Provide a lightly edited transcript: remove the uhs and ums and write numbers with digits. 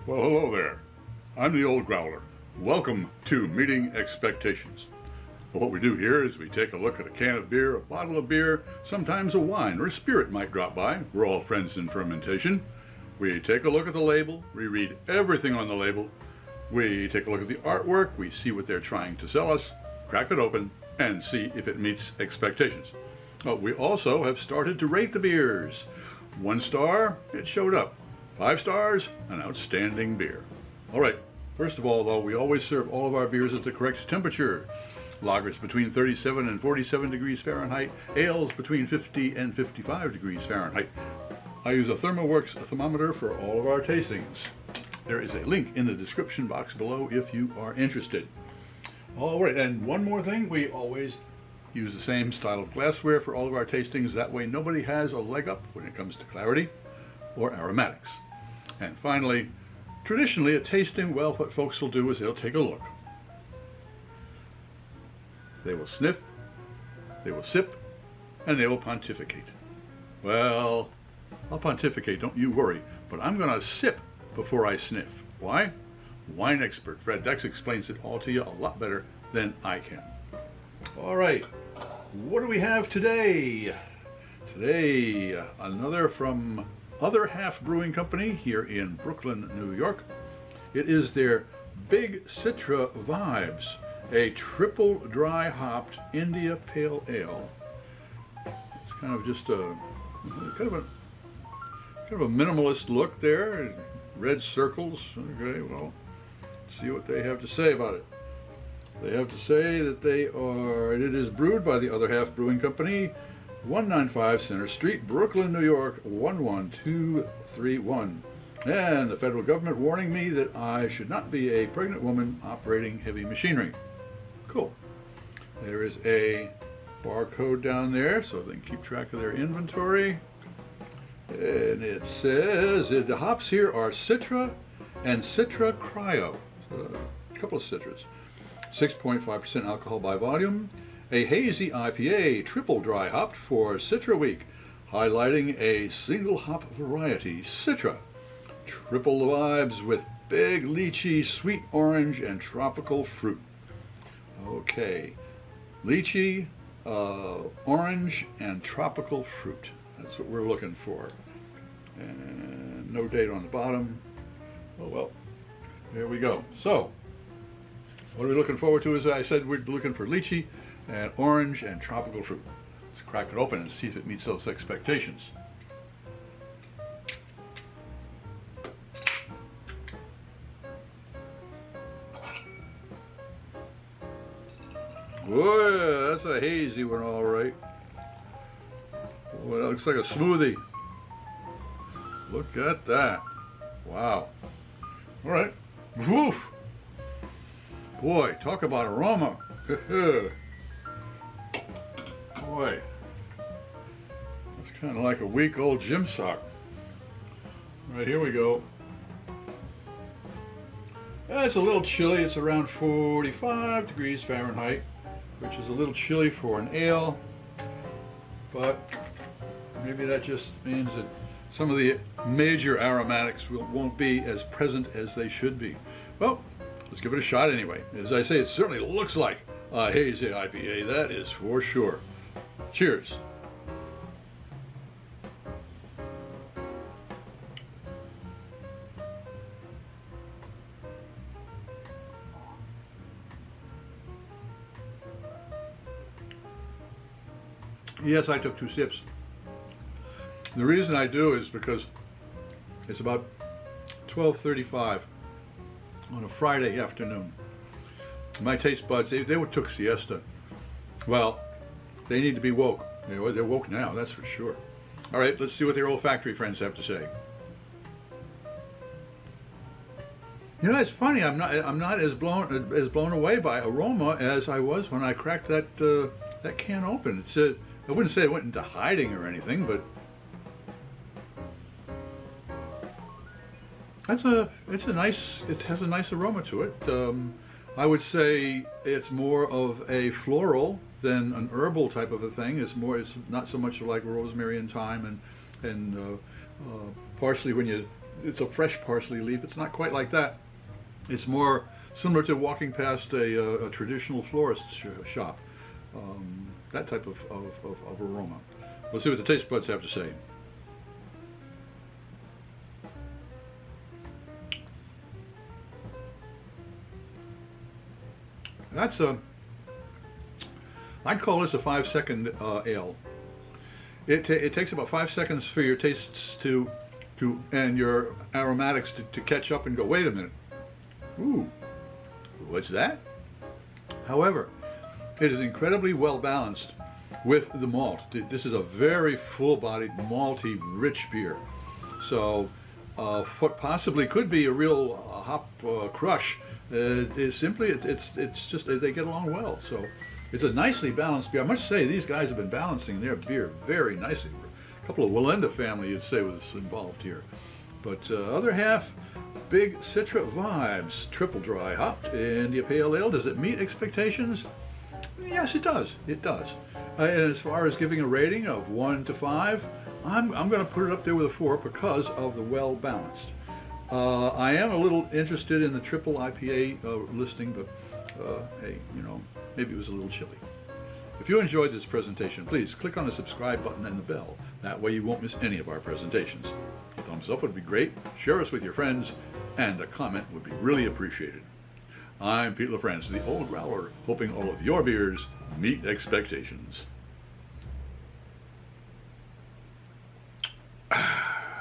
Well, hello there. I'm the old Growler. Welcome to Meeting Expectations. Well, what we do here is we take a look at a can of beer, a bottle of beer, sometimes a wine or a spirit might drop by. We're all friends in fermentation. We take a look at the label, we read everything on the label, we take a look at the artwork, we see what they're trying to sell us, crack it open, and see if it meets expectations. We also have started to rate the beers. 1 star, it showed up. 5 stars, an outstanding beer. All right, first of all, though, we always serve all of our beers at the correct temperature. Lagers between 37 and 47 degrees Fahrenheit, ales between 50 and 55 degrees Fahrenheit. I use a ThermoWorks thermometer for all of our tastings. There is a link in the description box below if you are interested. All right, and one more thing, we always use the same style of glassware for all of our tastings. That way nobody has a leg up when it comes to clarity or aromatics. And finally, traditionally at tasting, well, what folks will do is they'll take a look. They will sniff, they will sip, and they will pontificate. Well, I'll pontificate, don't you worry, but I'm going to sip before I sniff. Why? Wine expert Fred Dex explains it all to you a lot better than I can. All right, what do we have today? Today, another from Other Half Brewing Company here in Brooklyn, New York. It is their Big Citra Vibes, a triple dry hopped India Pale Ale. It's kind of just a kind of a minimalist look there. Red circles. Okay, well, let's see what they have to say about it. They have to say that it is brewed by the Other Half Brewing Company, 195 Center Street, Brooklyn, New York, 11231. And the federal government warning me that I should not be a pregnant woman operating heavy machinery. Cool. There is a barcode down there so they can keep track of their inventory. And it says the hops here are Citra and Citra Cryo. So a couple of citras. 6.5% alcohol by volume. A hazy IPA, triple dry hopped for Citra Week, highlighting a single hop variety, Citra. Triple vibes with big lychee, sweet orange, and tropical fruit. Okay, lychee, orange, and tropical fruit. That's what we're looking for. And no date on the bottom. Oh well, there we go. So, what are we looking forward to? As I said, we're looking for lychee and orange and tropical fruit. Let's crack it open and see if it meets those expectations. Boy, that's a hazy one, all right. Boy, that looks like a smoothie. Look at that. Wow. All right. Woof. Boy, talk about aroma. Boy, it's kind of like a week-old gym sock. All right, here we go. It's a little chilly. It's around 45 degrees Fahrenheit, which is a little chilly for an ale, but maybe that just means that some of the major aromatics won't be as present as they should be. Well, let's give it a shot anyway. As I say, it certainly looks like a hazy IPA, that is for sure. Cheers. Yes, I took 2 sips. The reason I do is because it's about 12:35 on a Friday afternoon. My taste buds, they took siesta. Well, they need to be woke. They're woke now, that's for sure. All right, let's see what their olfactory friends have to say. You know, it's funny. I'm not as blown away by aroma as I was when I cracked that can open. I wouldn't say it went into hiding or anything, but it has a nice aroma to it. I would say it's more of a floral than an herbal type of a thing. It's not so much like rosemary and thyme, and partially when you it's a fresh parsley leaf. It's not quite like that. It's more similar to walking past a traditional florist shop. That type of aroma. Let's see what the taste buds have to say. That's I'd call this a 5-second ale. It takes about 5 seconds for your tastes and your aromatics to catch up and go, wait a minute. Ooh, what's that? However, it is incredibly well balanced with the malt. This is a very full-bodied, malty, rich beer. So what possibly could be a real hop crush is simply, it's just, they get along well. So it's a nicely balanced beer. I must say, these guys have been balancing their beer very nicely. A couple of Wallenda family, you'd say, was involved here. But other half, big Citra Vibes, triple dry hopped India Pale Ale. Does it meet expectations? Yes, it does. It does. And as far as giving a rating of 1 to 5, I'm going to put it up there with a 4 because of the well balanced. I am a little interested in the triple IPA listing, but hey, you know, maybe it was a little chilly. If you enjoyed this presentation, please click on the subscribe button and the bell. That way you won't miss any of our presentations. A thumbs up would be great, share us with your friends, and a comment would be really appreciated. I'm Pete LaFrance, the Old Growler, hoping all of your beers meet expectations.